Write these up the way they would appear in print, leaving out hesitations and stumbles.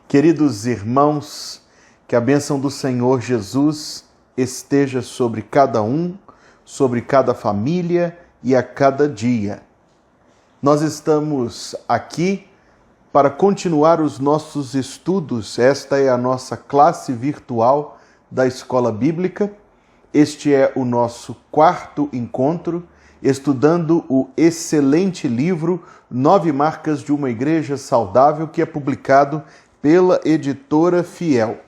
Queridos irmãos, que a bênção do Senhor Jesus esteja sobre cada um, sobre cada família e a cada dia. Nós estamos aqui para continuar os nossos estudos. Esta é a nossa classe virtual da Escola Bíblica. Este é o nosso quarto encontro, estudando o excelente livro 9 Marcas de uma Igreja Saudável, que é publicado pela editora Fiel.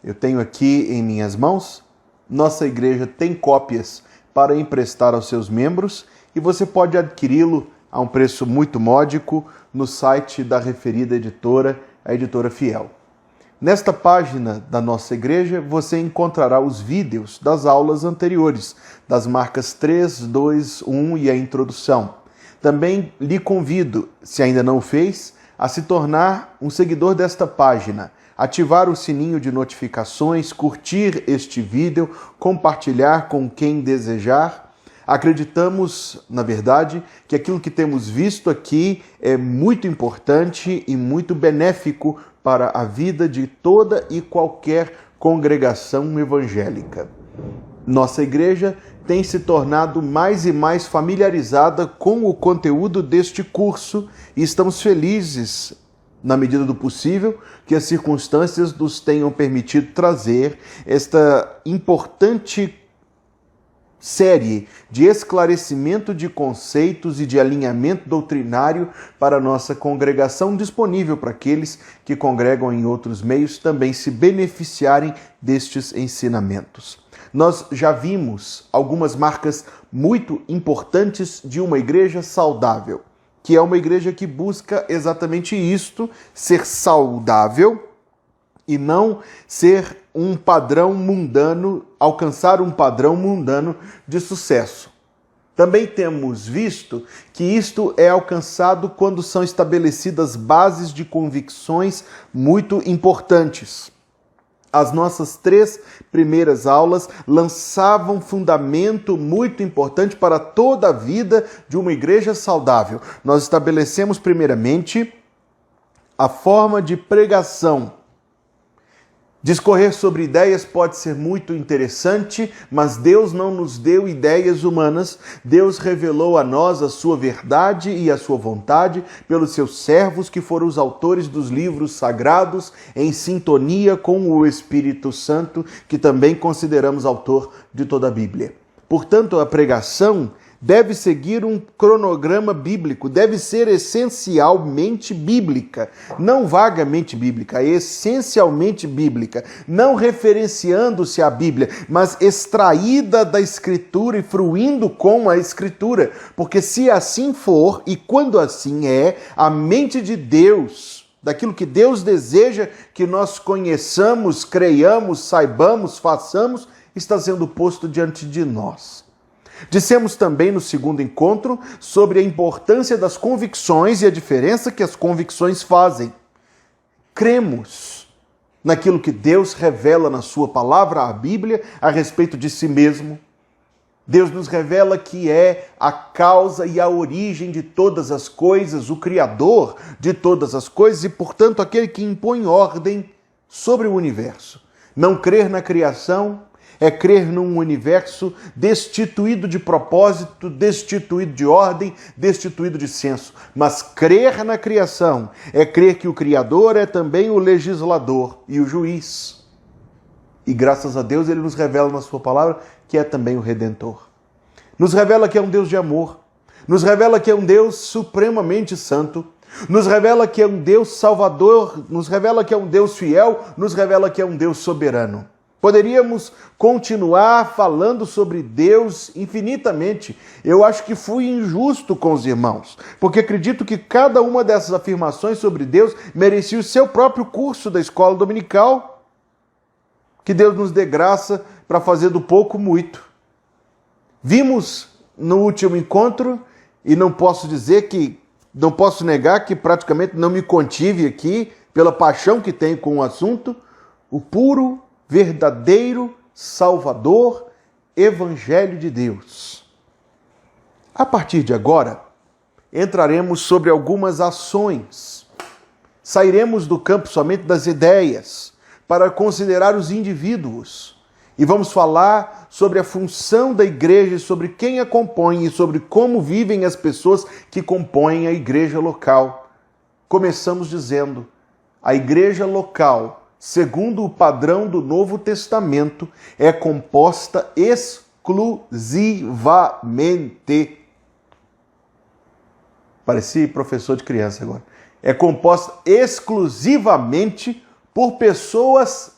Eu tenho aqui em minhas mãos. Nossa igreja tem cópias para emprestar aos seus membros e você pode adquiri-lo a um preço muito módico no site da referida editora, a editora Fiel. Nesta página da nossa igreja você encontrará os vídeos das aulas anteriores, das marcas 3, 2, 1 e a introdução. Também lhe convido, se ainda não o fez, a se tornar um seguidor desta página, ativar o sininho de notificações, curtir este vídeo, compartilhar com quem desejar. Acreditamos, na verdade, que aquilo que temos visto aqui é muito importante e muito benéfico para a vida de toda e qualquer congregação evangélica. Nossa igreja tem se tornado mais e mais familiarizada com o conteúdo deste curso e estamos felizes, na medida do possível, que as circunstâncias nos tenham permitido trazer esta importante série de esclarecimento de conceitos e de alinhamento doutrinário para a nossa congregação, disponível para aqueles que congregam em outros meios também se beneficiarem destes ensinamentos. Nós já vimos algumas marcas muito importantes de uma igreja saudável, que é uma igreja que busca exatamente isto, ser saudável e não ser um padrão mundano, alcançar um padrão mundano de sucesso. Também temos visto que isto é alcançado quando são estabelecidas bases de convicções muito importantes. As nossas 3 primeiras aulas lançavam fundamento muito importante para toda a vida de uma igreja saudável. Nós estabelecemos primeiramente a forma de pregação. Discorrer sobre ideias pode ser muito interessante, mas Deus não nos deu ideias humanas. Deus revelou a nós a sua verdade e a sua vontade pelos seus servos, que foram os autores dos livros sagrados, em sintonia com o Espírito Santo, que também consideramos autor de toda a Bíblia. Portanto, a pregação deve seguir um cronograma bíblico, deve ser essencialmente bíblica, não vagamente bíblica, essencialmente bíblica, não referenciando-se à Bíblia, mas extraída da Escritura e fruindo com a Escritura, porque se assim for, e quando assim é, a mente de Deus, daquilo que Deus deseja que nós conheçamos, creiamos, saibamos, façamos, está sendo posto diante de nós. Dissemos também no segundo encontro sobre a importância das convicções e a diferença que as convicções fazem. Cremos naquilo que Deus revela na sua palavra, a Bíblia, a respeito de si mesmo. Deus nos revela que é a causa e a origem de todas as coisas, o Criador de todas as coisas e, portanto, aquele que impõe ordem sobre o universo. Não crer na criação é crer num universo destituído de propósito, destituído de ordem, destituído de senso. Mas crer na criação é crer que o Criador é também o legislador e o juiz. E graças a Deus ele nos revela na sua palavra que é também o Redentor. Nos revela que é um Deus de amor, nos revela que é um Deus supremamente santo, nos revela que é um Deus salvador, nos revela que é um Deus fiel, nos revela que é um Deus soberano. Poderíamos continuar falando sobre Deus infinitamente. Eu acho que fui injusto com os irmãos, porque acredito que cada uma dessas afirmações sobre Deus merecia o seu próprio curso da escola dominical. Que Deus nos dê graça para fazer do pouco muito. Vimos no último encontro, e não posso negar que praticamente não me contive aqui, pela paixão que tenho com o assunto, o puro, verdadeiro Salvador, Evangelho de Deus. A partir de agora, entraremos sobre algumas ações Sairemos do campo somente das ideias para considerar os indivíduos. E vamos falar sobre a função da igreja, sobre quem a compõe e sobre como vivem as pessoas que compõem a igreja local. Começamos dizendo, a igreja local, segundo o padrão do Novo Testamento, é composta exclusivamente. Pareci professor de criança agora. É composta exclusivamente por pessoas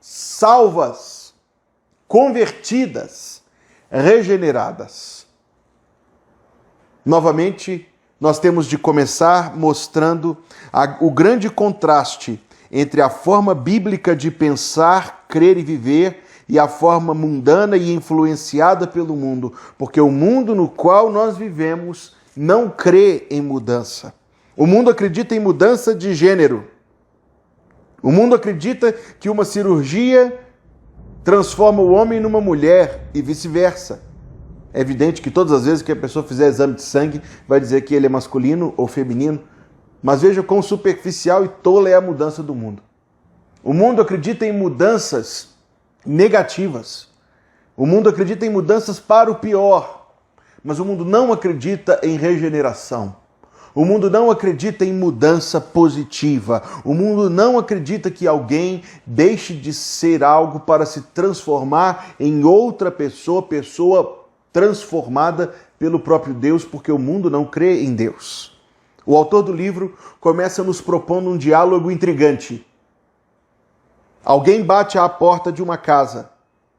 salvas, convertidas, regeneradas. Novamente, nós temos de começar mostrando o grande contraste entre a forma bíblica de pensar, crer e viver e a forma mundana e influenciada pelo mundo, porque o mundo no qual nós vivemos não crê em mudança. O mundo acredita em mudança de gênero. O mundo acredita que uma cirurgia transforma o homem numa mulher e vice-versa. É evidente que todas as vezes que a pessoa fizer exame de sangue vai dizer que ele é masculino ou feminino, mas veja quão superficial e tola é a mudança do mundo. O mundo acredita em mudanças negativas. O mundo acredita em mudanças para o pior, mas o mundo não acredita em regeneração. O mundo não acredita em mudança positiva. O mundo não acredita que alguém deixe de ser algo para se transformar em outra pessoa transformada pelo próprio Deus, porque o mundo não crê em Deus. O autor do livro começa nos propondo um diálogo intrigante. Alguém bate à porta de uma casa.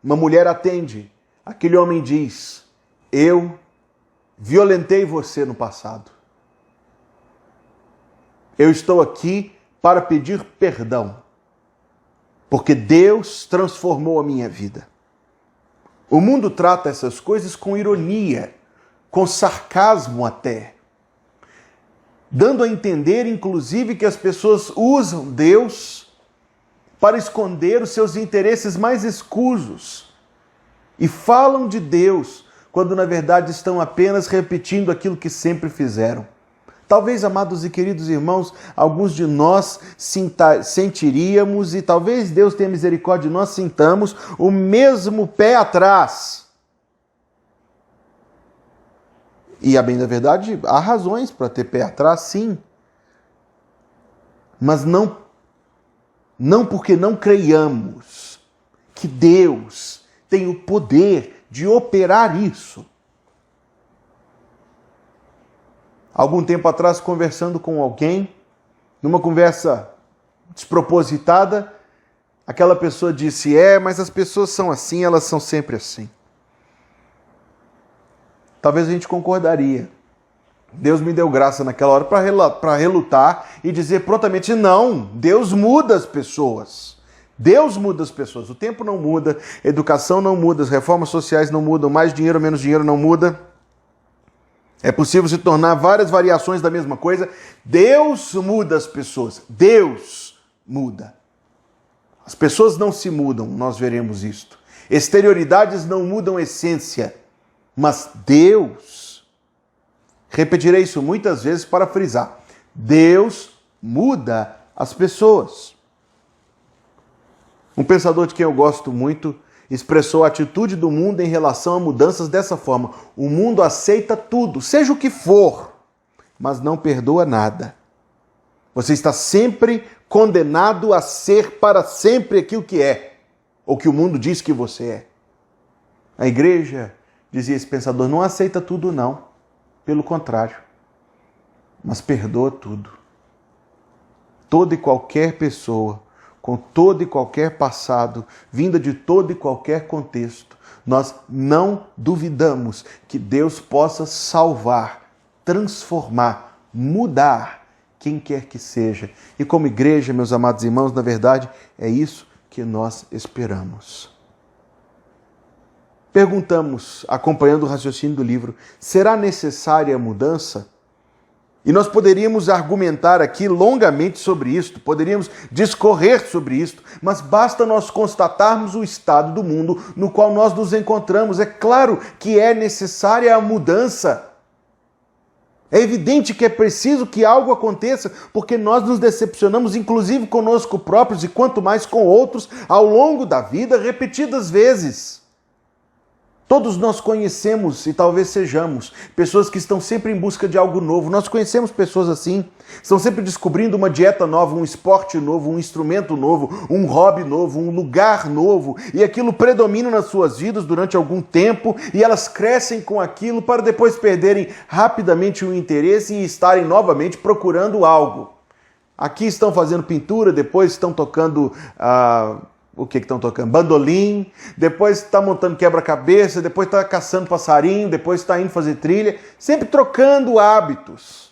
Uma mulher atende. Aquele homem diz: eu violentei você no passado. Eu estou aqui para pedir perdão, porque Deus transformou a minha vida. O mundo trata essas coisas com ironia, com sarcasmo até, dando a entender, inclusive, que as pessoas usam Deus para esconder os seus interesses mais escusos e falam de Deus quando, na verdade, estão apenas repetindo aquilo que sempre fizeram. Talvez, amados e queridos irmãos, alguns de nós sentiríamos, e talvez Deus tenha misericórdia de nós, sintamos o mesmo pé atrás. E, a bem da verdade, há razões para ter pé atrás, sim. Mas não porque não creiamos que Deus tem o poder de operar isso. Algum tempo atrás, conversando com alguém, numa conversa despropositada, aquela pessoa disse: mas as pessoas são assim, elas são sempre assim. Talvez a gente concordaria. Deus me deu graça naquela hora para relutar e dizer prontamente: não, Deus muda as pessoas. Deus muda as pessoas. O tempo não muda, a educação não muda, as reformas sociais não mudam, mais dinheiro, menos dinheiro não muda. É possível se tornar várias variações da mesma coisa. Deus muda as pessoas. Deus muda. As pessoas não se mudam, nós veremos isto. Exterioridades não mudam essência. Mas Deus, repetirei isso muitas vezes para frisar, Deus muda as pessoas. Um pensador de quem eu gosto muito expressou a atitude do mundo em relação a mudanças dessa forma: o mundo aceita tudo, seja o que for, mas não perdoa nada. Você está sempre condenado a ser para sempre aquilo que é, ou que o mundo diz que você é. A igreja, dizia esse pensador, não aceita tudo não, pelo contrário, mas perdoa tudo. Toda e qualquer pessoa, com todo e qualquer passado, vinda de todo e qualquer contexto, nós não duvidamos que Deus possa salvar, transformar, mudar quem quer que seja. E como igreja, meus amados irmãos, na verdade, é isso que nós esperamos. Perguntamos, acompanhando o raciocínio do livro, será necessária a mudança? E nós poderíamos argumentar aqui longamente sobre isto, poderíamos discorrer sobre isto, mas basta nós constatarmos o estado do mundo no qual nós nos encontramos. É claro que é necessária a mudança. É evidente que é preciso que algo aconteça, porque nós nos decepcionamos, inclusive conosco próprios e quanto mais com outros, ao longo da vida, repetidas vezes. Todos nós conhecemos, e talvez sejamos, pessoas que estão sempre em busca de algo novo. Nós conhecemos pessoas assim, estão sempre descobrindo uma dieta nova, um esporte novo, um instrumento novo, um hobby novo, um lugar novo, e aquilo predomina nas suas vidas durante algum tempo, e elas crescem com aquilo para depois perderem rapidamente o interesse e estarem novamente procurando algo. Aqui estão fazendo pintura, depois estão tocando o que estão tocando? Bandolim, depois está montando quebra-cabeça, depois está caçando passarinho, depois está indo fazer trilha, sempre trocando hábitos,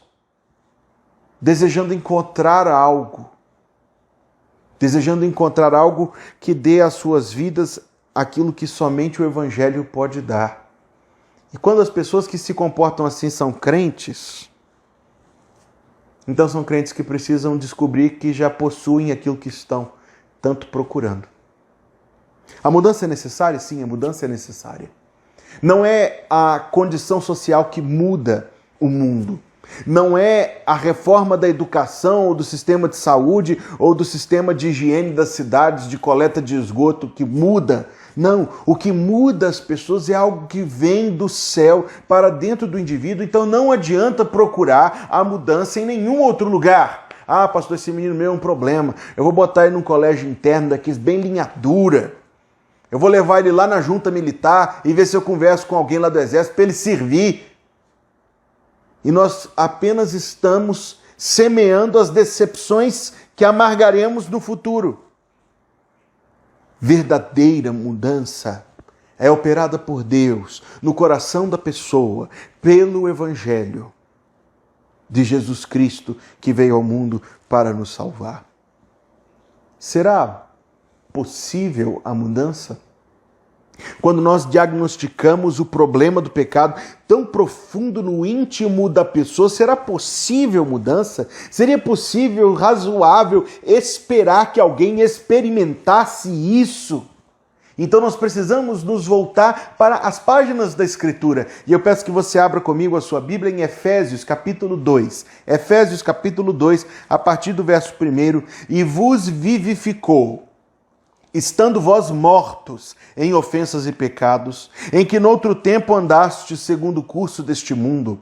desejando encontrar algo que dê às suas vidas aquilo que somente o Evangelho pode dar. E quando as pessoas que se comportam assim são crentes, então são crentes que precisam descobrir que já possuem aquilo que estão tanto procurando. A mudança é necessária? Sim, a mudança é necessária. Não é a condição social que muda o mundo. Não é a reforma da educação, ou do sistema de saúde, ou do sistema de higiene das cidades, de coleta de esgoto que muda. Não, o que muda as pessoas é algo que vem do céu para dentro do indivíduo. Então não adianta procurar a mudança em nenhum outro lugar. Ah, pastor, esse menino meu é um problema. Eu vou botar ele num colégio interno daqueles bem linha dura. Eu vou levar ele lá na junta militar e ver se eu converso com alguém lá do exército para ele servir. E nós apenas estamos semeando as decepções que amargaremos no futuro. Verdadeira mudança é operada por Deus no coração da pessoa, pelo Evangelho de Jesus Cristo, que veio ao mundo para nos salvar. Será possível a mudança? Quando nós diagnosticamos o problema do pecado tão profundo no íntimo da pessoa, será possível mudança? Seria possível, razoável, esperar que alguém experimentasse isso? Então nós precisamos nos voltar para as páginas da Escritura. E eu peço que você abra comigo a sua Bíblia em Efésios capítulo 2. Efésios capítulo 2, a partir do verso 1. E vos vivificou, estando vós mortos em ofensas e pecados, em que noutro tempo andastes segundo o curso deste mundo,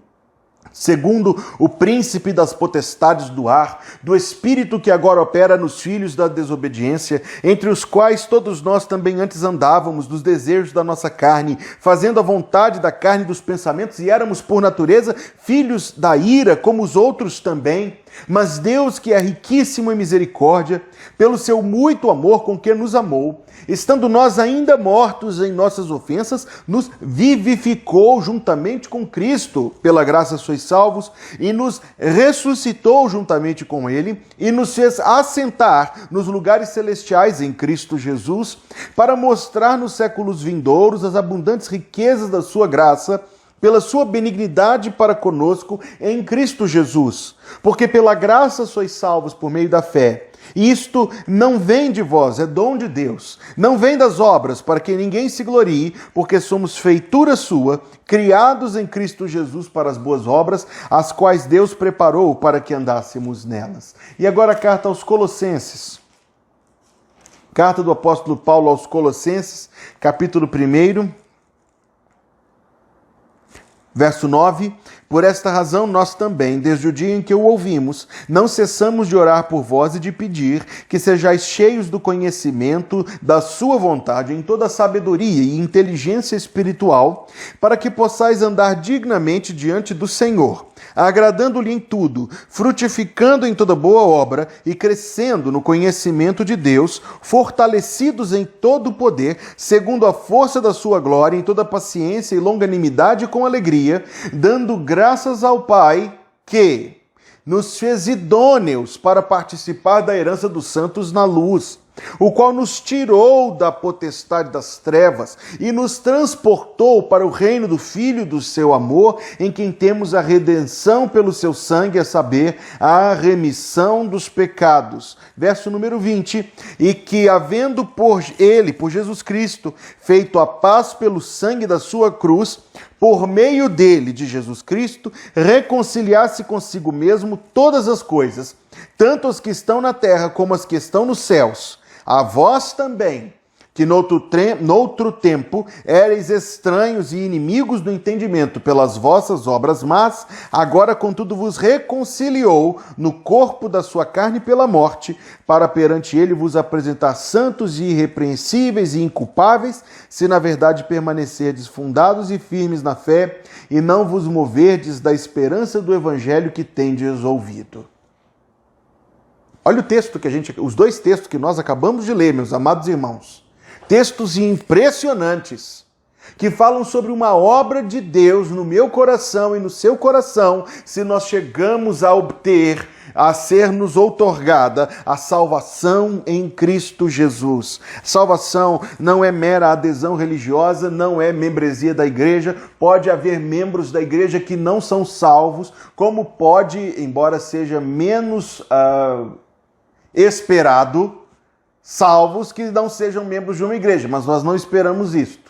segundo o príncipe das potestades do ar, do espírito que agora opera nos filhos da desobediência, entre os quais todos nós também antes andávamos nos desejos da nossa carne, fazendo a vontade da carne e dos pensamentos, e éramos por natureza filhos da ira, como os outros também. Mas Deus, que é riquíssimo em misericórdia, pelo seu muito amor com que nos amou, estando nós ainda mortos em nossas ofensas, nos vivificou juntamente com Cristo. Pela graça sois salvos, e nos ressuscitou juntamente com Ele, e nos fez assentar nos lugares celestiais em Cristo Jesus, para mostrar nos séculos vindouros as abundantes riquezas da sua graça, pela sua benignidade para conosco em Cristo Jesus. Porque pela graça sois salvos por meio da fé. E isto não vem de vós, é dom de Deus. Não vem das obras, para que ninguém se glorie, porque somos feitura sua, criados em Cristo Jesus para as boas obras, as quais Deus preparou para que andássemos nelas. E agora a carta aos Colossenses. Carta do apóstolo Paulo aos Colossenses, capítulo 1, verso 9, por esta razão nós também, desde o dia em que o ouvimos, não cessamos de orar por vós e de pedir que sejais cheios do conhecimento da sua vontade em toda sabedoria e inteligência espiritual, para que possais andar dignamente diante do Senhor, agradando-lhe em tudo, frutificando em toda boa obra e crescendo no conhecimento de Deus, fortalecidos em todo o poder, segundo a força da sua glória, em toda paciência e longanimidade com alegria, dando graças ao Pai que nos fez idôneos para participar da herança dos santos na luz, o qual nos tirou da potestade das trevas e nos transportou para o reino do Filho do seu amor, em quem temos a redenção pelo seu sangue, a saber, a remissão dos pecados. Verso número 20, e que, havendo por ele, por Jesus Cristo, feito a paz pelo sangue da sua cruz, por meio dele, de Jesus Cristo, reconciliasse consigo mesmo todas as coisas, tanto as que estão na terra como as que estão nos céus. A vós também, que noutro tempo éreis estranhos e inimigos do entendimento pelas vossas obras más, agora contudo vos reconciliou no corpo da sua carne pela morte, para perante ele vos apresentar santos e irrepreensíveis e inculpáveis, se na verdade permanecerdes fundados e firmes na fé, e não vos moverdes da esperança do evangelho que tendes ouvido. Olha o texto os dois textos que nós acabamos de ler, meus amados irmãos. Textos impressionantes, que falam sobre uma obra de Deus no meu coração e no seu coração, se nós chegamos a obter, a ser-nos outorgada a salvação em Cristo Jesus. Salvação não é mera adesão religiosa, não é membresia da igreja. Pode haver membros da igreja que não são salvos, como pode, embora seja menos esperado, salvos que não sejam membros de uma igreja, mas nós não esperamos isto.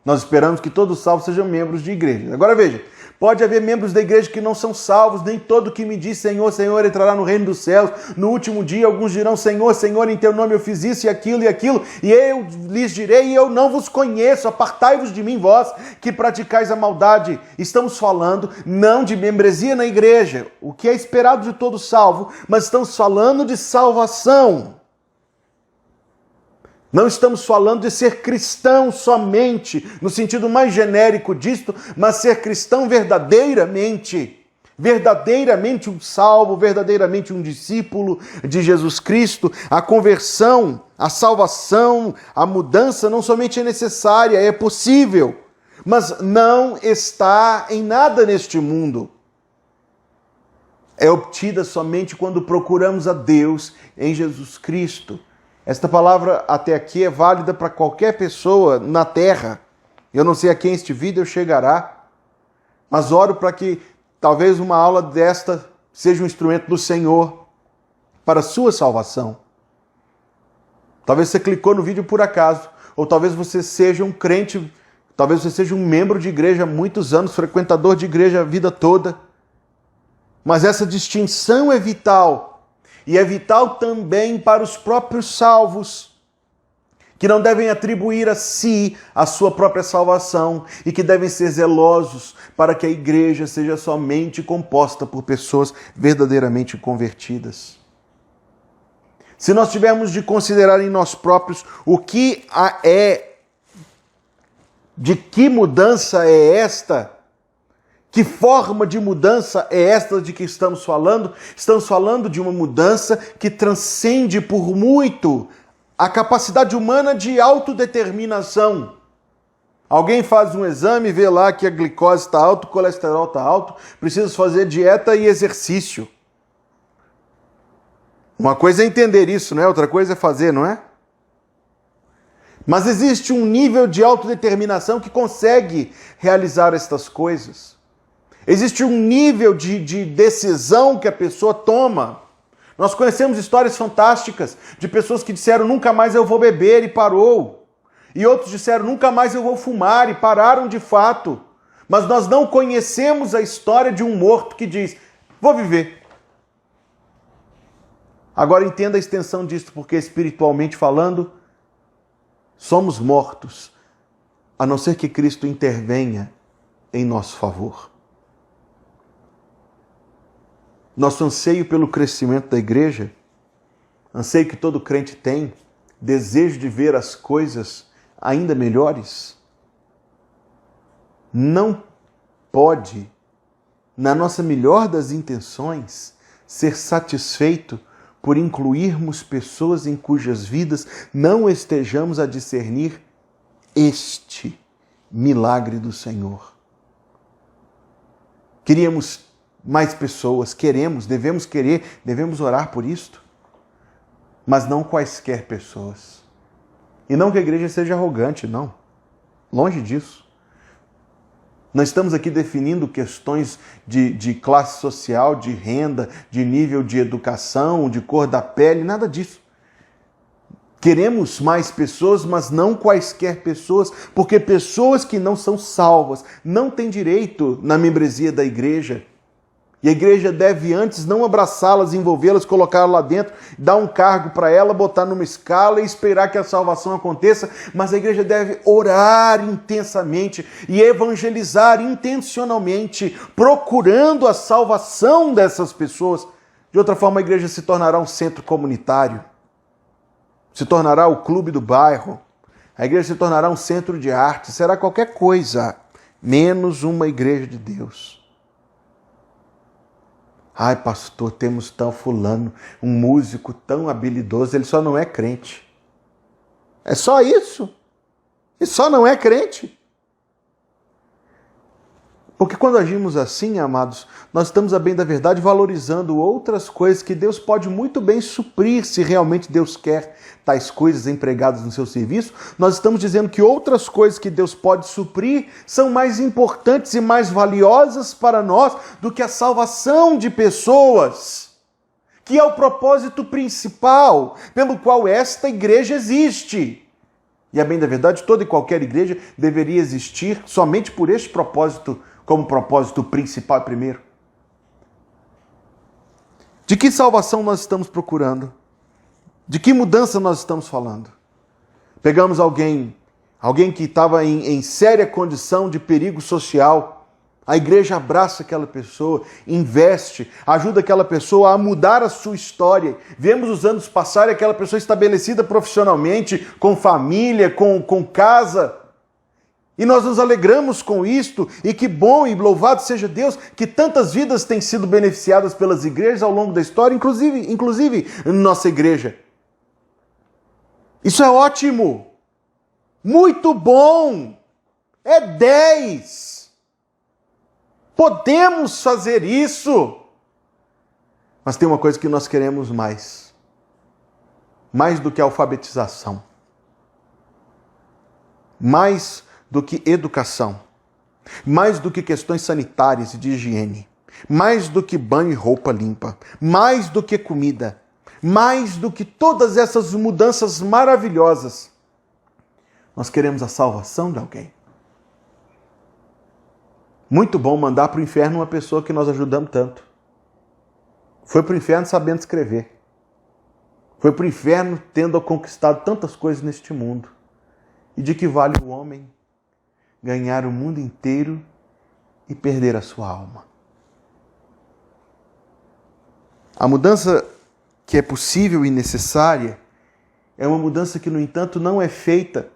Nós esperamos que todos salvos sejam membros de igreja. Agora veja, pode haver membros da igreja que não são salvos, nem todo que me diz Senhor, Senhor entrará no reino dos céus. No último dia alguns dirão Senhor, Senhor, em teu nome eu fiz isso e aquilo, e eu lhes direi, eu não vos conheço, apartai-vos de mim vós que praticais a maldade. Estamos falando não de membresia na igreja, o que é esperado de todo salvo, mas estamos falando de salvação. Não estamos falando de ser cristão somente, no sentido mais genérico disto, mas ser cristão verdadeiramente. Verdadeiramente um salvo, verdadeiramente um discípulo de Jesus Cristo. A conversão, a salvação, a mudança não somente é necessária, é possível, mas não está em nada neste mundo. É obtida somente quando procuramos a Deus em Jesus Cristo. Esta palavra até aqui é válida para qualquer pessoa na terra. Eu não sei a quem este vídeo chegará, mas oro para que talvez uma aula desta seja um instrumento do Senhor para a sua salvação. Talvez você clicou no vídeo por acaso, ou talvez você seja um crente, talvez você seja um membro de igreja há muitos anos, frequentador de igreja a vida toda. Mas essa distinção é vital. E é vital também para os próprios salvos, que não devem atribuir a si a sua própria salvação e que devem ser zelosos para que a igreja seja somente composta por pessoas verdadeiramente convertidas. Se nós tivermos de considerar em nós próprios o que de que mudança é esta, que forma de mudança é esta de que estamos falando? Estamos falando de uma mudança que transcende por muito a capacidade humana de autodeterminação. Alguém faz um exame e vê lá que a glicose está alta, o colesterol está alto, precisa fazer dieta e exercício. Uma coisa é entender isso, né? Outra coisa é fazer, não é? Mas existe um nível de autodeterminação que consegue realizar estas coisas. Existe um nível de decisão que a pessoa toma. Nós conhecemos histórias fantásticas de pessoas que disseram nunca mais eu vou beber e parou. E outros disseram nunca mais eu vou fumar e pararam de fato. Mas nós não conhecemos a história de um morto que diz, vou viver. Agora entenda a extensão disso, porque espiritualmente falando, somos mortos, a não ser que Cristo intervenha em nosso favor. Nosso anseio pelo crescimento da igreja, anseio que todo crente tem, desejo de ver as coisas ainda melhores, não pode, na nossa melhor das intenções, ser satisfeito por incluirmos pessoas em cujas vidas não estejamos a discernir este milagre do Senhor. Queríamos mais pessoas, devemos querer, devemos orar por isto, mas não quaisquer pessoas. E não que a igreja seja arrogante, não. Longe disso. Não estamos aqui definindo questões de classe social, de renda, de nível de educação, de cor da pele, nada disso. Queremos mais pessoas, mas não quaisquer pessoas, porque pessoas que não são salvas não têm direito na membresia da igreja. E a igreja deve antes não abraçá-las, envolvê-las, colocá-las lá dentro, dar um cargo para ela, botar numa escala e esperar que a salvação aconteça, mas a igreja deve orar intensamente e evangelizar intencionalmente, procurando a salvação dessas pessoas. De outra forma, a igreja se tornará um centro comunitário, se tornará o clube do bairro, a igreja se tornará um centro de arte, será qualquer coisa, menos uma igreja de Deus. Ai, pastor, temos tão fulano, um músico tão habilidoso, ele só não é crente. É só isso. E só não é crente. Porque quando agimos assim, amados, nós estamos, a bem da verdade, valorizando outras coisas que Deus pode muito bem suprir, se realmente Deus quer tais coisas empregadas no seu serviço. Nós estamos dizendo que outras coisas que Deus pode suprir são mais importantes e mais valiosas para nós do que a salvação de pessoas, que é o propósito principal pelo qual esta igreja existe. E, a bem da verdade, toda e qualquer igreja deveria existir somente por este propósito, como propósito principal primeiro. De que salvação nós estamos procurando? De que mudança nós estamos falando? Pegamos alguém que estava em séria condição de perigo social. A igreja abraça aquela pessoa, investe, ajuda aquela pessoa a mudar a sua história. Vemos os anos passarem, aquela pessoa estabelecida profissionalmente, com família, com casa. E nós nos alegramos com isto, e que bom e louvado seja Deus que tantas vidas têm sido beneficiadas pelas igrejas ao longo da história, inclusive nossa igreja. Isso é ótimo, muito bom, é 10. Podemos fazer isso, mas tem uma coisa que nós queremos mais do que alfabetização, mais do que educação, mais do que questões sanitárias e de higiene, mais do que banho e roupa limpa, mais do que comida, mais do que todas essas mudanças maravilhosas. Nós queremos a salvação de alguém. Muito bom mandar para o inferno uma pessoa que nós ajudamos tanto. Foi para o inferno sabendo escrever. Foi para o inferno tendo conquistado tantas coisas neste mundo. E de que vale o homem ganhar o mundo inteiro e perder a sua alma? A mudança que é possível e necessária é uma mudança que, no entanto, não é feita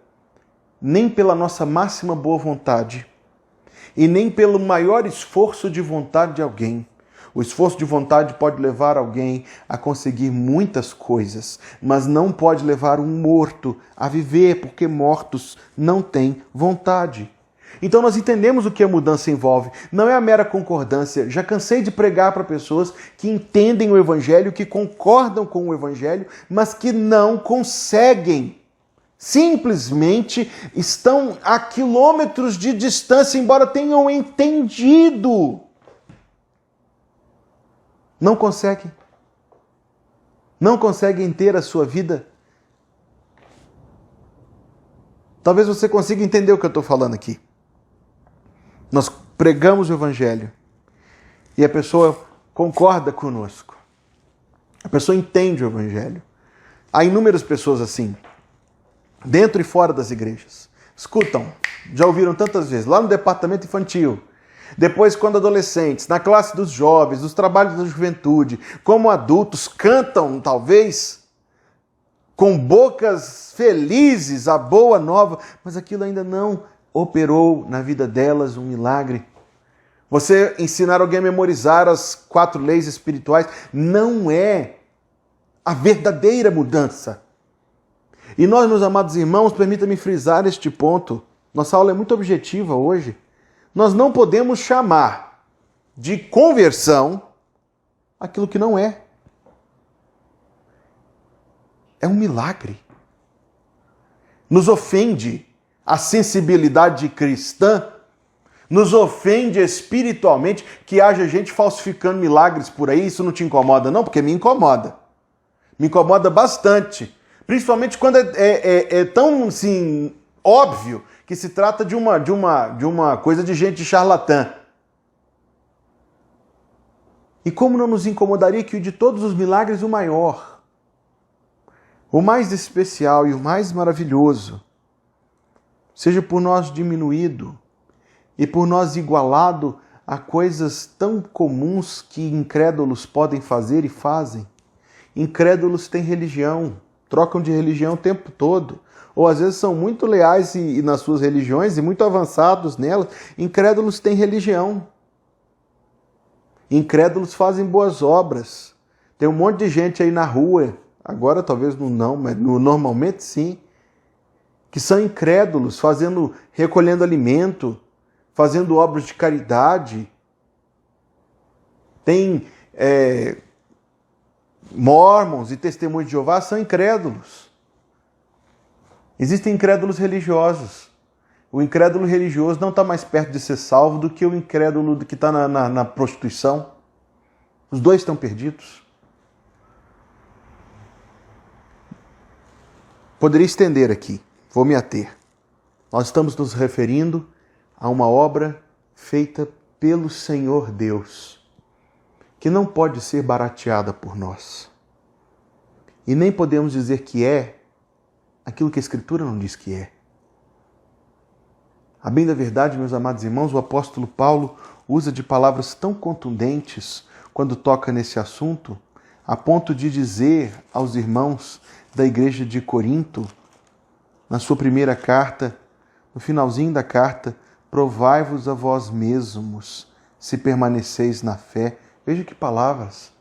nem pela nossa máxima boa vontade e nem pelo maior esforço de vontade de alguém. O esforço de vontade pode levar alguém a conseguir muitas coisas, mas não pode levar um morto a viver, porque mortos não têm vontade. Então nós entendemos o que a mudança envolve. Não é a mera concordância. Já cansei de pregar para pessoas que entendem o Evangelho, que concordam com o Evangelho, mas que não conseguem. Simplesmente estão a quilômetros de distância, embora tenham entendido. Não conseguem. Não conseguem ter a sua vida. Talvez você consiga entender o que eu estou falando aqui. Nós pregamos o Evangelho e a pessoa concorda conosco. A pessoa entende o Evangelho. Há inúmeras pessoas assim, dentro e fora das igrejas. Escutam, já ouviram tantas vezes, lá no departamento infantil, depois quando adolescentes, na classe dos jovens, nos trabalhos da juventude, como adultos, cantam, talvez, com bocas felizes a boa nova, mas aquilo ainda não operou na vida delas um milagre. Você ensinar alguém a memorizar as 4 leis espirituais não é a verdadeira mudança. E nós, meus amados irmãos, permita-me frisar este ponto. Nossa aula é muito objetiva hoje. Nós não podemos chamar de conversão aquilo que não é. É um milagre. Nos ofende a sensibilidade cristã, nos ofende espiritualmente que haja gente falsificando milagres por aí. Isso não te incomoda não? Porque me incomoda. Me incomoda bastante. Principalmente quando é tão assim, óbvio que se trata de uma coisa de gente charlatã. E como não nos incomodaria que o de todos os milagres, o maior, o mais especial e o mais maravilhoso, seja por nós diminuído e por nós igualado a coisas tão comuns que incrédulos podem fazer e fazem. Incrédulos têm religião, trocam de religião o tempo todo, ou às vezes são muito leais nas suas religiões e muito avançados nelas. Incrédulos têm religião. Incrédulos fazem boas obras. Tem um monte de gente aí na rua, agora talvez não, mas normalmente sim, que são incrédulos, recolhendo alimento, fazendo obras de caridade. Tem mormons e testemunhos de Jeová, são incrédulos. Existem incrédulos religiosos. O incrédulo religioso não está mais perto de ser salvo do que o incrédulo que está na prostituição. Os dois estão perdidos. Poderia estender aqui, vou me ater. Nós estamos nos referindo a uma obra feita pelo Senhor Deus, que não pode ser barateada por nós. E nem podemos dizer que é aquilo que a Escritura não diz que é. A bem da verdade, meus amados irmãos, o apóstolo Paulo usa de palavras tão contundentes quando toca nesse assunto, a ponto de dizer aos irmãos da igreja de Corinto, na sua primeira carta, no finalzinho da carta, provai-vos a vós mesmos, se permaneceis na fé. Veja que palavras.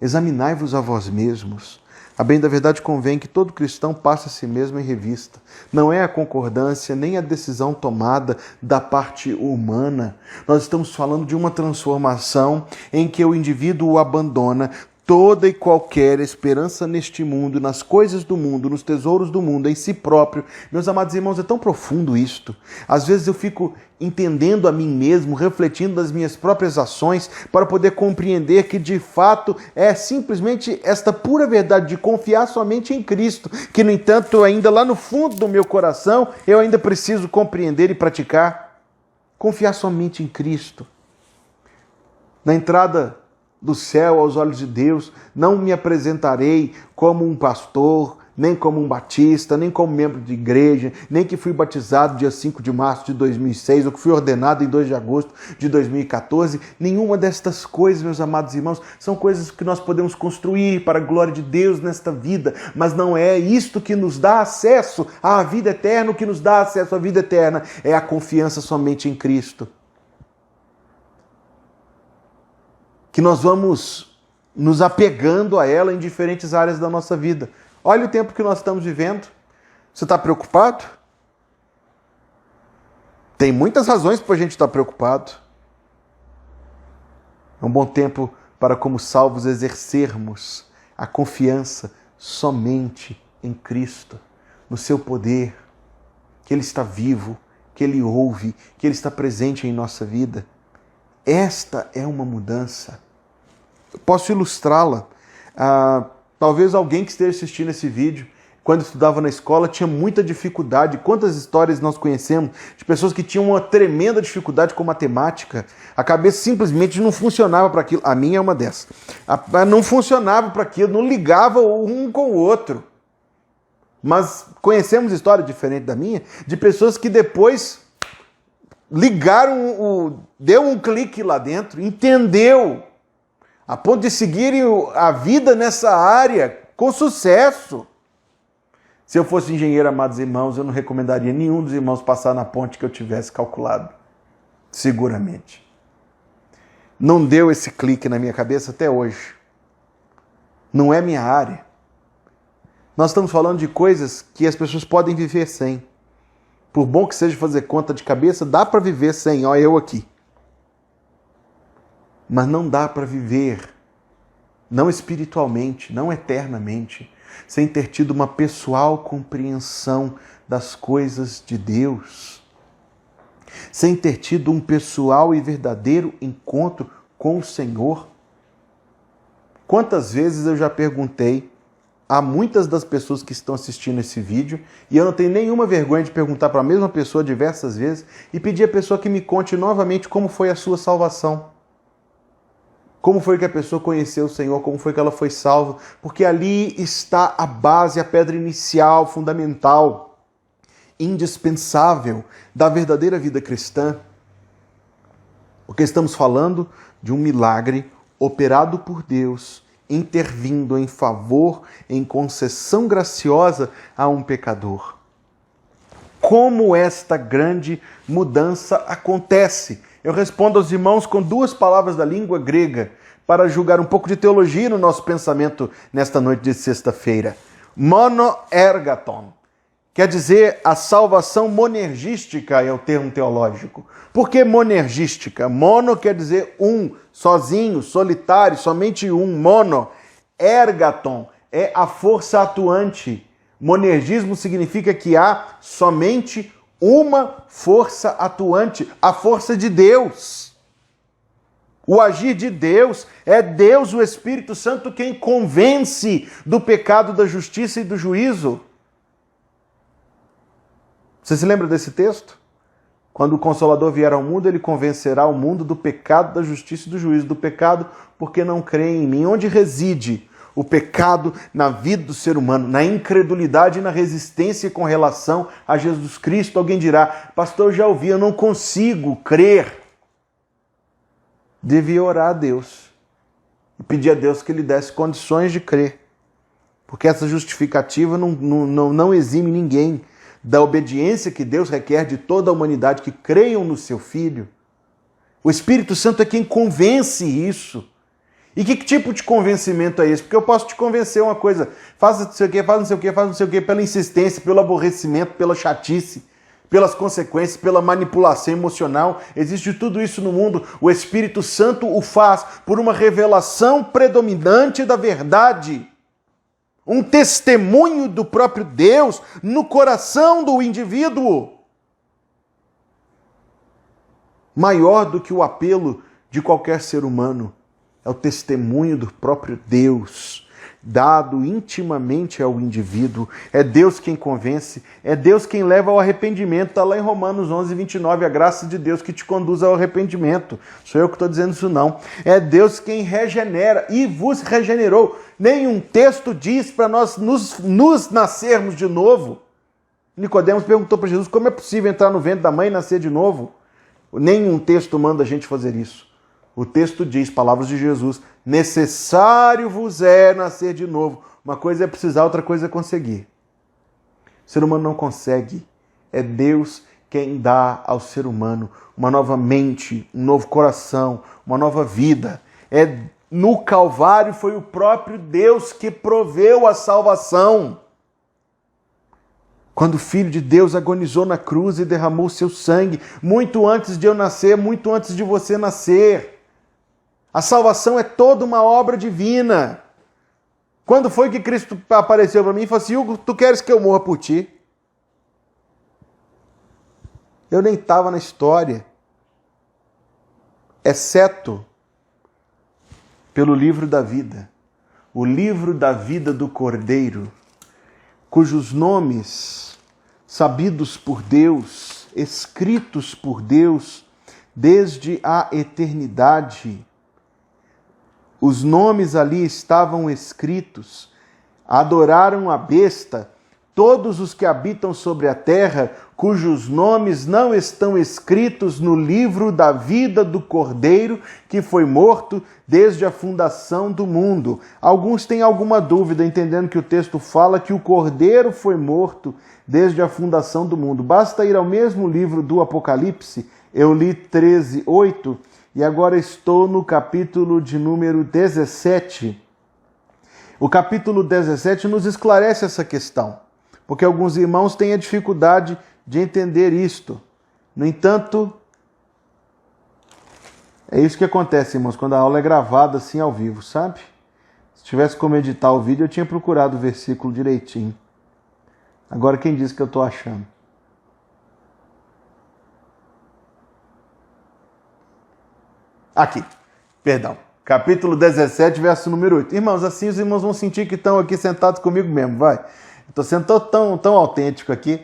Examinai-vos a vós mesmos. A bem da verdade convém que todo cristão passe a si mesmo em revista. Não é a concordância nem a decisão tomada da parte humana. Nós estamos falando de uma transformação em que o indivíduo abandona toda e qualquer esperança neste mundo, nas coisas do mundo, nos tesouros do mundo, em si próprio. Meus amados irmãos, é tão profundo isto. Às vezes eu fico entendendo a mim mesmo, refletindo das minhas próprias ações, para poder compreender que de fato é simplesmente esta pura verdade de confiar somente em Cristo, que no entanto ainda lá no fundo do meu coração eu ainda preciso compreender e praticar. Confiar somente em Cristo. Na entrada do céu aos olhos de Deus, não me apresentarei como um pastor, nem como um batista, nem como membro de igreja, nem que fui batizado dia 5 de março de 2006, ou que fui ordenado em 2 de agosto de 2014. Nenhuma destas coisas, meus amados irmãos, são coisas que nós podemos construir para a glória de Deus nesta vida, mas não é isto que nos dá acesso à vida eterna. O que nos dá acesso à vida eterna é a confiança somente em Cristo. Que nós vamos nos apegando a ela em diferentes áreas da nossa vida. Olha o tempo que nós estamos vivendo. Você está preocupado? Tem muitas razões para a gente estar preocupado. É um bom tempo para, como salvos, exercermos a confiança somente em Cristo, no seu poder, que Ele está vivo, que Ele ouve, que Ele está presente em nossa vida. Esta é uma mudança. Eu posso ilustrá-la. Talvez alguém que esteja assistindo esse vídeo, quando estudava na escola, tinha muita dificuldade. Quantas histórias nós conhecemos de pessoas que tinham uma tremenda dificuldade com matemática? A cabeça simplesmente não funcionava para aquilo. A minha é uma dessas. Não funcionava para aquilo, não ligava um com o outro. Mas conhecemos história diferente da minha, de pessoas que depois ligaram, deu um clique lá dentro, entendeu, a ponto de seguirem a vida nessa área com sucesso. Se eu fosse engenheiro, amados irmãos, eu não recomendaria nenhum dos irmãos passar na ponte que eu tivesse calculado. Seguramente. Não deu esse clique na minha cabeça até hoje. Não é minha área. Nós estamos falando de coisas que as pessoas podem viver sem. Por bom que seja fazer conta de cabeça, dá para viver sem, ó, eu aqui. Mas não dá para viver, não espiritualmente, não eternamente, sem ter tido uma pessoal compreensão das coisas de Deus, sem ter tido um pessoal e verdadeiro encontro com o Senhor. Quantas vezes eu já perguntei a muitas das pessoas que estão assistindo esse vídeo, e eu não tenho nenhuma vergonha de perguntar para a mesma pessoa diversas vezes e pedir à pessoa que me conte novamente como foi a sua salvação. Como foi que a pessoa conheceu o Senhor, como foi que ela foi salva, porque ali está a base, a pedra inicial, fundamental, indispensável da verdadeira vida cristã. Porque estamos falando de um milagre operado por Deus, intervindo em favor, em concessão graciosa a um pecador. Como esta grande mudança acontece? Eu respondo aos irmãos com duas palavras da língua grega para julgar um pouco de teologia no nosso pensamento nesta noite de sexta-feira. Monoergaton. Quer dizer, a salvação monergística é o termo teológico. Por que monergística? Mono quer dizer um, sozinho, solitário, somente um, mono. Ergaton é a força atuante. Monergismo significa que há somente uma força atuante, a força de Deus. O agir de Deus, é Deus, o Espírito Santo, quem convence do pecado, da justiça e do juízo. Você se lembra desse texto? Quando o Consolador vier ao mundo, ele convencerá o mundo do pecado, da justiça e do juízo. Do pecado, porque não creem em mim. Onde reside o pecado na vida do ser humano? Na incredulidade e na resistência com relação a Jesus Cristo. Alguém dirá, pastor, eu já ouvi, eu não consigo crer. Devia orar a Deus e pedir a Deus que lhe desse condições de crer. Porque essa justificativa não exime ninguém da obediência que Deus requer de toda a humanidade que creiam no seu Filho. O Espírito Santo é quem convence isso. E que tipo de convencimento é esse? Porque eu posso te convencer uma coisa, faça não sei o quê, faz não sei o quê, faz não sei o quê, pela insistência, pelo aborrecimento, pela chatice, pelas consequências, pela manipulação emocional. Existe tudo isso no mundo. O Espírito Santo o faz por uma revelação predominante da verdade. Um testemunho do próprio Deus no coração do indivíduo. Maior do que o apelo de qualquer ser humano. É o testemunho do próprio Deus, dado intimamente ao indivíduo. É Deus quem convence, é Deus quem leva ao arrependimento. Está lá em Romanos 11, 29, a graça de Deus que te conduz ao arrependimento. Sou eu que estou dizendo isso não. É Deus quem regenera e vos regenerou. Nenhum texto diz para nós nos nascermos de novo. Nicodemos perguntou para Jesus, como é possível entrar no ventre da mãe e nascer de novo? Nenhum texto manda a gente fazer isso. O texto diz, palavras de Jesus, necessário vos é nascer de novo. Uma coisa é precisar, outra coisa é conseguir. O ser humano não consegue. É Deus quem dá ao ser humano uma nova mente, um novo coração, uma nova vida. No Calvário foi o próprio Deus que proveu a salvação. Quando o Filho de Deus agonizou na cruz e derramou seu sangue, muito antes de eu nascer, muito antes de você nascer. A salvação é toda uma obra divina. Quando foi que Cristo apareceu para mim e falou assim, Hugo, tu queres que eu morra por ti? Eu nem estava na história. Exceto pelo livro da vida. O livro da vida do Cordeiro, cujos nomes, sabidos por Deus, escritos por Deus, desde a eternidade, os nomes ali estavam escritos, adoraram a besta, todos os que habitam sobre a terra, cujos nomes não estão escritos no livro da vida do Cordeiro, que foi morto desde a fundação do mundo. Alguns têm alguma dúvida, entendendo que o texto fala que o Cordeiro foi morto desde a fundação do mundo. Basta ir ao mesmo livro do Apocalipse, eu li 13:8, e agora estou no capítulo de número 17. O capítulo 17 nos esclarece essa questão, porque alguns irmãos têm a dificuldade de entender isto. No entanto, é isso que acontece, irmãos, quando a aula é gravada assim ao vivo, sabe? Se tivesse como editar o vídeo, eu tinha procurado o versículo direitinho. Agora quem diz que eu estou achando? Aqui, perdão. capítulo 17, verso número 8. Irmãos, assim os irmãos vão sentir que estão aqui sentados comigo mesmo, vai. Estou sendo tão autêntico aqui.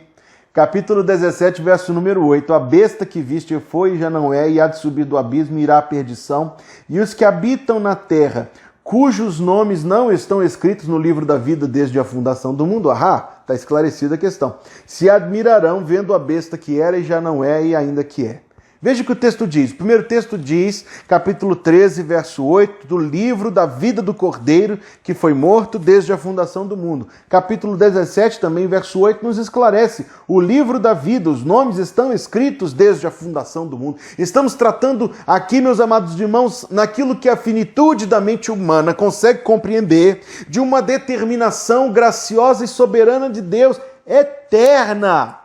Capítulo 17, verso número 8. A besta que viste foi e já não é, e há de subir do abismo e irá à perdição. E os que habitam na terra, cujos nomes não estão escritos no livro da vida desde a fundação do mundo. Está esclarecida a questão. Se admirarão vendo a besta que era e já não é e ainda que é. Veja o que o texto diz. O primeiro texto diz, capítulo 13, verso 8, do livro da vida do Cordeiro, que foi morto desde a fundação do mundo. Capítulo 17, também, verso 8, nos esclarece. O livro da vida, os nomes estão escritos desde a fundação do mundo. Estamos tratando aqui, meus amados irmãos, naquilo que a finitude da mente humana consegue compreender, de uma determinação graciosa e soberana de Deus, eterna,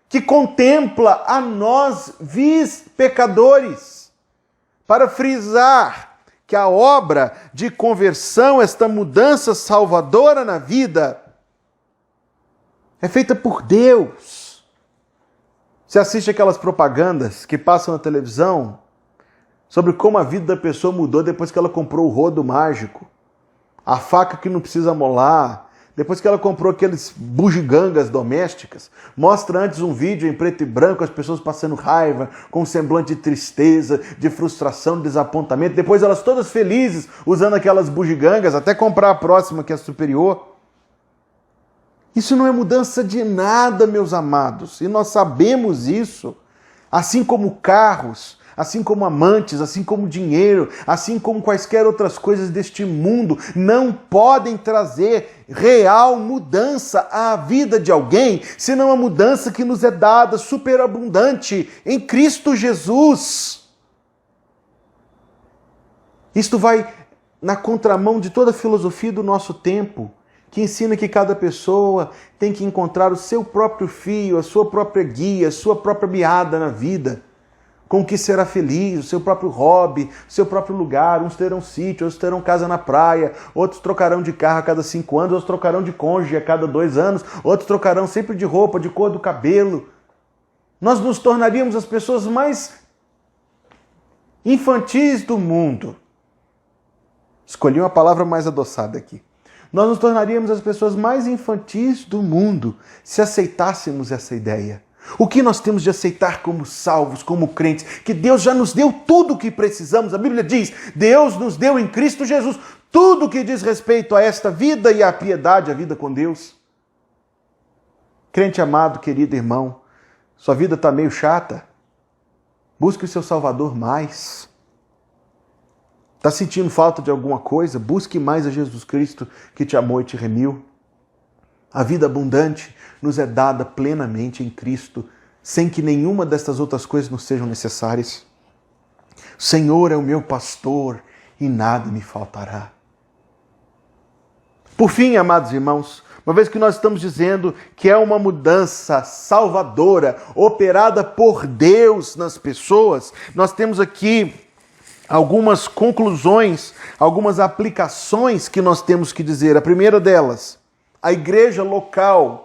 que contempla a nós, vis pecadores, para frisar que a obra de conversão, esta mudança salvadora na vida, é feita por Deus. Você assiste aquelas propagandas que passam na televisão sobre como a vida da pessoa mudou depois que ela comprou o rodo mágico, a faca que não precisa molar, depois que ela comprou aqueles bugigangas domésticas. Mostra antes um vídeo em preto e branco, as pessoas passando raiva, com um semblante de tristeza, de frustração, de desapontamento. Depois elas todas felizes, usando aquelas bugigangas, até comprar a próxima que é superior. Isso não é mudança de nada, meus amados. E nós sabemos isso. Assim como carros, assim como amantes, assim como dinheiro, assim como quaisquer outras coisas deste mundo, não podem trazer real mudança à vida de alguém, senão a mudança que nos é dada, superabundante, em Cristo Jesus. Isto vai na contramão de toda a filosofia do nosso tempo, que ensina que cada pessoa tem que encontrar o seu próprio fio, a sua própria guia, a sua própria meada na vida, com o que será feliz, o seu próprio hobby, o seu próprio lugar. Uns terão sítio, outros terão casa na praia, outros trocarão de carro a cada 5 anos, outros trocarão de cônjuge a cada 2 anos, outros trocarão sempre de roupa, de cor do cabelo. Nós nos tornaríamos as pessoas mais infantis do mundo. Escolhi uma palavra mais adoçada aqui. Nós nos tornaríamos as pessoas mais infantis do mundo se aceitássemos essa ideia. O que nós temos de aceitar como salvos, como crentes? Que Deus já nos deu tudo o que precisamos. A Bíblia diz, Deus nos deu em Cristo Jesus tudo o que diz respeito a esta vida e à piedade, a vida com Deus. Crente amado, querido irmão, sua vida está meio chata? Busque o seu Salvador mais. Está sentindo falta de alguma coisa? Busque mais a Jesus Cristo que te amou e te remiu. A vida abundante nos é dada plenamente em Cristo, sem que nenhuma destas outras coisas nos sejam necessárias. O Senhor é o meu pastor e nada me faltará. Por fim, amados irmãos, uma vez que nós estamos dizendo que é uma mudança salvadora, operada por Deus nas pessoas, nós temos aqui algumas conclusões, algumas aplicações que nós temos que dizer. A primeira delas, a igreja local,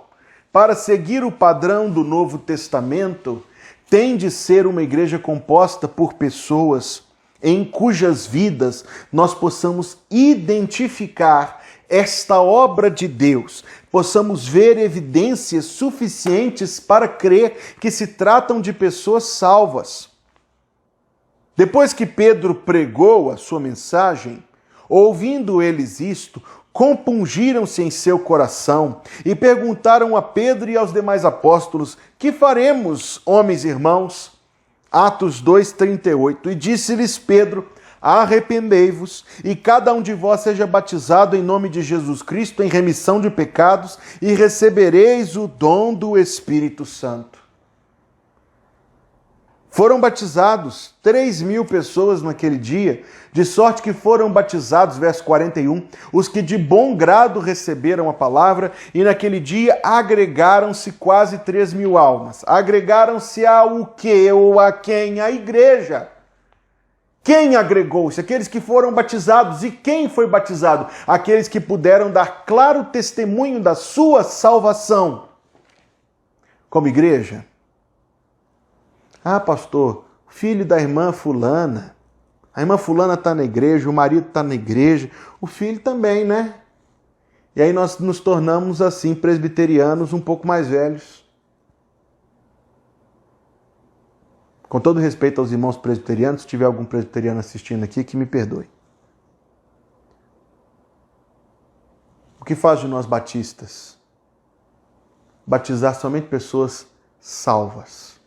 para seguir o padrão do Novo Testamento, tem de ser uma igreja composta por pessoas em cujas vidas nós possamos identificar esta obra de Deus, possamos ver evidências suficientes para crer que se tratam de pessoas salvas. Depois que Pedro pregou a sua mensagem, ouvindo eles isto, compungiram-se em seu coração e perguntaram a Pedro e aos demais apóstolos: que faremos, homens e irmãos? Atos 2:38. E disse-lhes Pedro: arrependei-vos e cada um de vós seja batizado em nome de Jesus Cristo em remissão de pecados e recebereis o dom do Espírito Santo. Foram batizados 3.000 pessoas naquele dia, de sorte que foram batizados, verso 41, os que de bom grado receberam a palavra, e naquele dia agregaram-se quase 3.000 almas. Agregaram-se ao quê ou a quem? A igreja. Quem agregou-se? Aqueles que foram batizados. E quem foi batizado? Aqueles que puderam dar claro testemunho da sua salvação. Como igreja. Ah, pastor, filho da irmã fulana, A irmã fulana está na igreja, o marido está na igreja, o filho também, né? E aí nós nos tornamos assim, presbiterianos um pouco mais velhos. Com todo respeito aos irmãos presbiterianos, se tiver algum presbiteriano assistindo aqui, que me perdoe. O que faz de nós batistas? Batizar somente pessoas salvas.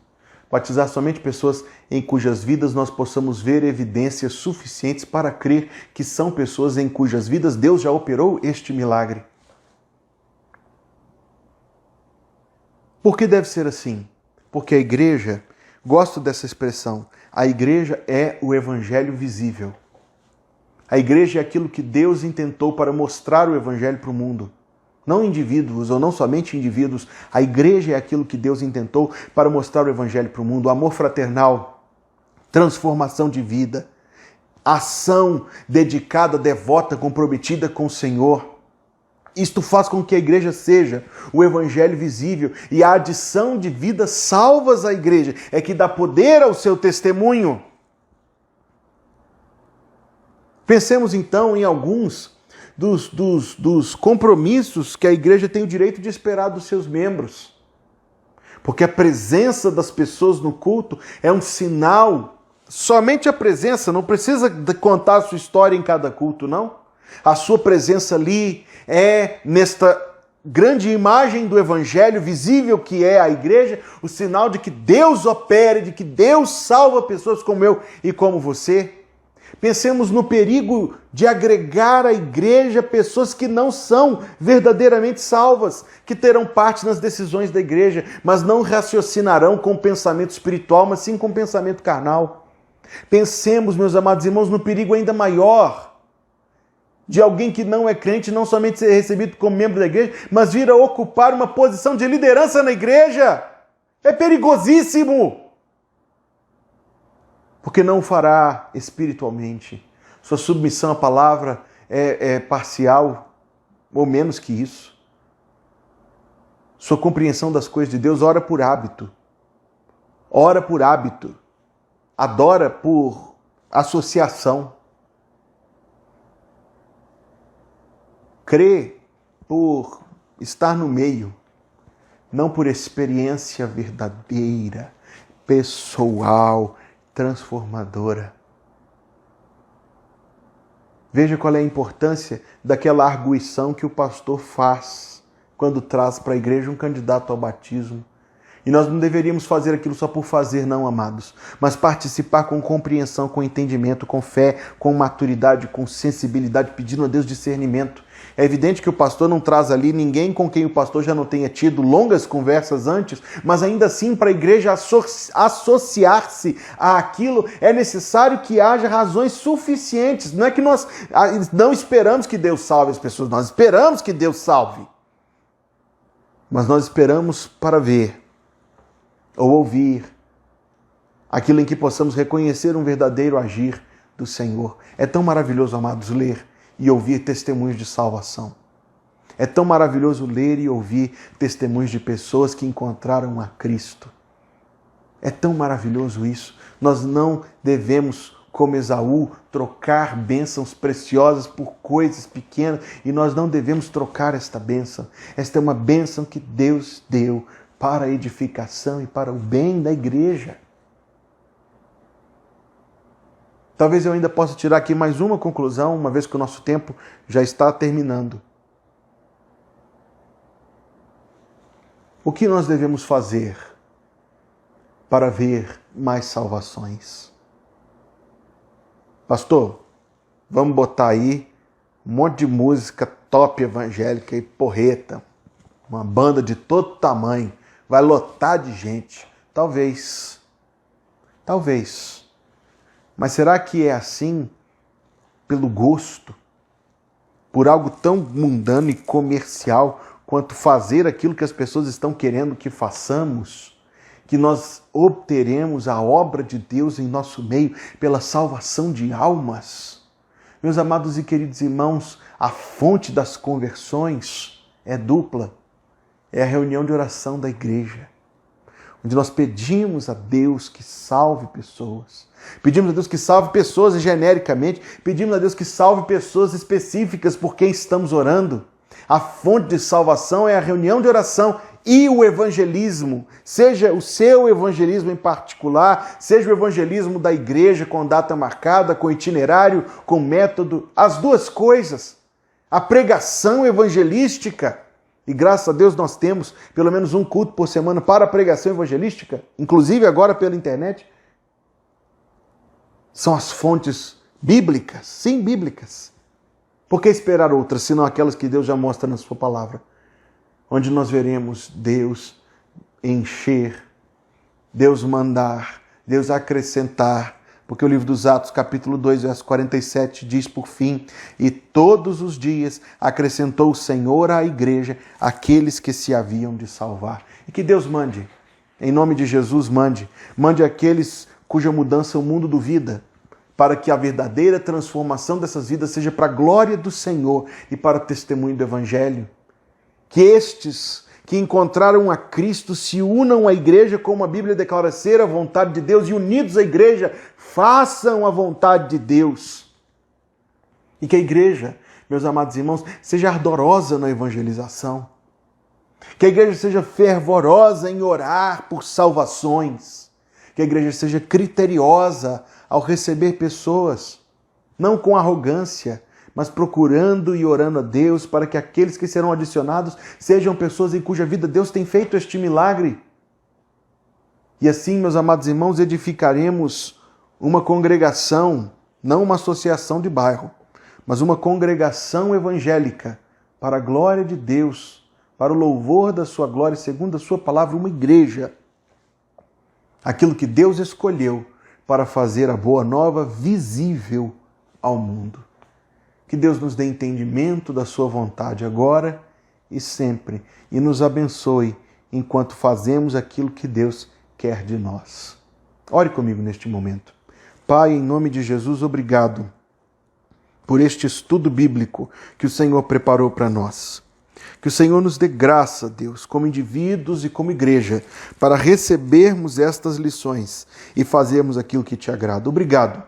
Batizar somente pessoas em cujas vidas nós possamos ver evidências suficientes para crer que são pessoas em cujas vidas Deus já operou este milagre. Por que deve ser assim? Porque a igreja, gosto dessa expressão, a igreja é o evangelho visível. A igreja é aquilo que Deus intentou para mostrar o evangelho para o mundo. Não indivíduos, ou não somente indivíduos. A igreja é aquilo que Deus intentou para mostrar o evangelho para o mundo. Amor fraternal, transformação de vida, ação dedicada, devota, comprometida com o Senhor. Isto faz com que a igreja seja o evangelho visível, e a adição de vidas salvas à igreja é que dá poder ao seu testemunho. Pensemos então em alguns dos compromissos que a igreja tem o direito de esperar dos seus membros. Porque a presença das pessoas no culto é um sinal, somente a presença, não precisa contar a sua história em cada culto, não. A sua presença ali é, nesta grande imagem do evangelho visível que é a igreja, o sinal de que Deus opera, de que Deus salva pessoas como eu e como você. Pensemos no perigo de agregar à igreja pessoas que não são verdadeiramente salvas, que terão parte nas decisões da igreja, mas não raciocinarão com pensamento espiritual, mas sim com pensamento carnal. Pensemos, meus amados irmãos, no perigo ainda maior de alguém que não é crente não somente ser recebido como membro da igreja, mas vir a ocupar uma posição de liderança na igreja. É perigosíssimo! Porque não o fará espiritualmente. Sua submissão à palavra é parcial, ou menos que isso. Sua compreensão das coisas de Deus ora por hábito. Ora por hábito. Adora por associação. Crê por estar no meio, não por experiência verdadeira, pessoal, transformadora. Veja qual é a importância daquela arguição que o pastor faz quando traz para a igreja um candidato ao batismo. E nós não deveríamos fazer aquilo só por fazer, não, amados, mas participar com compreensão, com entendimento, com fé, com maturidade, com sensibilidade, pedindo a Deus discernimento. É evidente que o pastor não traz ali ninguém com quem o pastor já não tenha tido longas conversas antes, mas ainda assim, para a igreja associar-se àquilo, é necessário que haja razões suficientes. Não é que nós não esperamos que Deus salve as pessoas, nós esperamos que Deus salve. Mas nós esperamos para ver ou ouvir aquilo em que possamos reconhecer um verdadeiro agir do Senhor. É tão maravilhoso, amados, ler e ouvir testemunhos de salvação. É tão maravilhoso ler e ouvir testemunhos de pessoas que encontraram a Cristo. É tão maravilhoso isso. Nós não devemos, como Esaú, trocar bênçãos preciosas por coisas pequenas, e nós não devemos trocar esta bênção. Esta é uma bênção que Deus deu para a edificação e para o bem da igreja. Talvez eu ainda possa tirar aqui mais uma conclusão, uma vez que o nosso tempo já está terminando. O que nós devemos fazer para ver mais salvações? Pastor, vamos botar aí um monte de música top evangélica e porreta, uma banda de todo tamanho, vai lotar de gente. Talvez. Mas será que é assim pelo gosto? Por algo tão mundano e comercial quanto fazer aquilo que as pessoas estão querendo que façamos? Que nós obteremos a obra de Deus em nosso meio pela salvação de almas? Meus amados e queridos irmãos, a fonte das conversões é dupla. É a reunião de oração da igreja. onde nós pedimos a Deus que salve pessoas. Pedimos a Deus que salve pessoas genericamente, pedimos a Deus que salve pessoas específicas por quem estamos orando. A fonte de salvação é a reunião de oração e o evangelismo, seja o seu evangelismo em particular, seja o evangelismo da igreja com data marcada, com itinerário, com método, as duas coisas. A pregação evangelística, e graças a Deus nós temos pelo menos um culto por semana para a pregação evangelística, inclusive agora pela internet, são as fontes bíblicas, sim, bíblicas. Por que esperar outras, senão aquelas que Deus já mostra na sua palavra? Onde nós veremos Deus encher, Deus mandar, Deus acrescentar. Porque o livro dos Atos, capítulo 2, verso 47, diz por fim: e todos os dias acrescentou o Senhor à igreja aqueles que se haviam de salvar. E que Deus mande, em nome de Jesus, mande aqueles cuja mudança o mundo duvida, para que a verdadeira transformação dessas vidas seja para a glória do Senhor e para o testemunho do Evangelho. Que estes que encontraram a Cristo se unam à igreja, como a Bíblia declara ser a vontade de Deus, e unidos à igreja, façam a vontade de Deus. E que a igreja, meus amados irmãos, seja ardorosa na evangelização. Que a igreja seja fervorosa em orar por salvações. Que a igreja seja criteriosa ao receber pessoas, não com arrogância, mas procurando e orando a Deus para que aqueles que serão adicionados sejam pessoas em cuja vida Deus tem feito este milagre. E assim, meus amados irmãos, edificaremos uma congregação, não uma associação de bairro, mas uma congregação evangélica para a glória de Deus, para o louvor da sua glória, segundo a sua palavra, uma igreja. Aquilo que Deus escolheu para fazer a boa nova visível ao mundo. Que Deus nos dê entendimento da sua vontade agora e sempre, e nos abençoe enquanto fazemos aquilo que Deus quer de nós. Ore comigo neste momento. Pai, em nome de Jesus, obrigado por este estudo bíblico que o Senhor preparou para nós. Que o Senhor nos dê graça, Deus, como indivíduos e como igreja, para recebermos estas lições e fazermos aquilo que te agrada. Obrigado,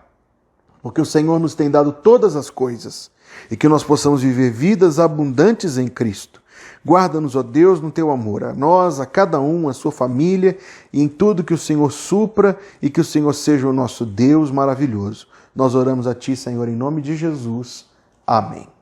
porque o Senhor nos tem dado todas as coisas e que nós possamos viver vidas abundantes em Cristo. Guarda-nos, ó Deus, no teu amor, a nós, a cada um, a sua família, e em tudo que o Senhor supra e que o Senhor seja o nosso Deus maravilhoso. Nós oramos a ti, Senhor, em nome de Jesus. Amém.